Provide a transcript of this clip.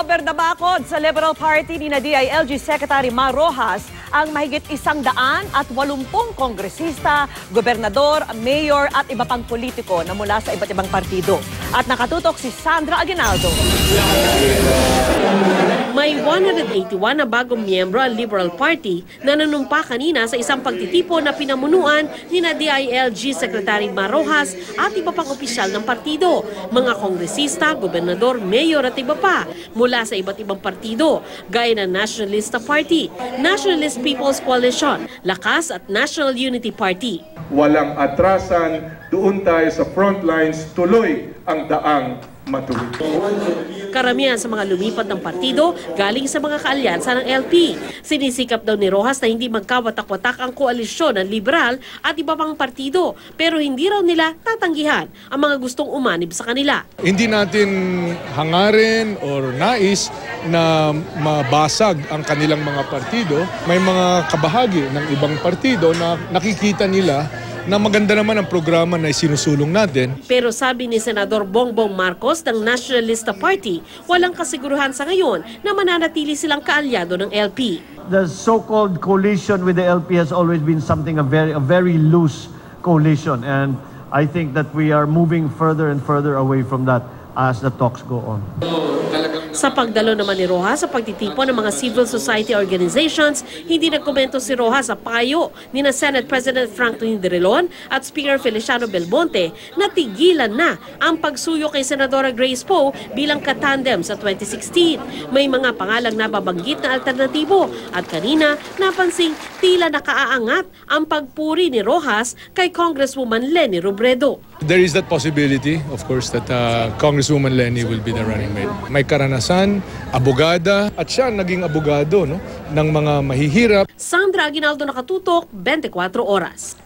Naberdabakod sa Liberal Party ni DILG Secretary Mar Rojas ang mahigit 180 kongresista, gobernador, mayor at iba pang politiko na mula sa iba't ibang partido. At nakatutok si Sandra Aguinaldo. May 181 na bagong miyembro ang Liberal Party na nanumpa kanina sa isang pagtitipon na pinamunuan ni DILG Secretary Mar Rojas at iba pang opisyal ng partido, mga kongresista, gobernador, mayor at iba pa mula sa iba't ibang partido gaya ng Nationalista Party, Nationalist People's Coalition, Lakas at National Unity Party. Walang atrasan, doon tayo sa front lines, tuloy ang daang matuloy. Karamihan sa mga lumipat ng partido galing sa mga kaalyansa ng LP. Sinisikap daw ni Rojas na hindi magkawatak-watak ang koalisyon ng liberal at iba pang partido, pero hindi raw nila tatanggihan ang mga gustong umanib sa kanila. Hindi natin hangarin or nais na mabasag ang kanilang mga partido. May mga kabahagi ng ibang partido na nakikita nila na maganda naman ang programa na isinusulong natin. Pero sabi ni Senador Bongbong Marcos ng Nationalista Party, walang kasiguruhan sa ngayon na mananatili silang kaalyado ng LP. The so-called coalition with the LP has always been something a very loose coalition, and I think that we are moving further and further away from that as the talks go on. Sa pagdalo naman ni Rojas sa pagtitipon ng mga civil society organizations, hindi nagkomento si Rojas sa payo ni na Senate President Franklin Drilon at Speaker Feliciano Belmonte na tigilan na ang pagsuyo kay Senadora Grace Poe bilang katandem sa 2016. May mga pangalang nababanggit na alternatibo at kanina napansing tila nakaaangat ang pagpuri ni Rojas kay Congresswoman Leni Robredo. There is that possibility, of course, that Congresswoman Leni will be the running mate. May karanasan, abogada, at siya naging abogado, no, ng mga mahihirap. Sandra Aguinaldo, nakatutok, 24 Oras.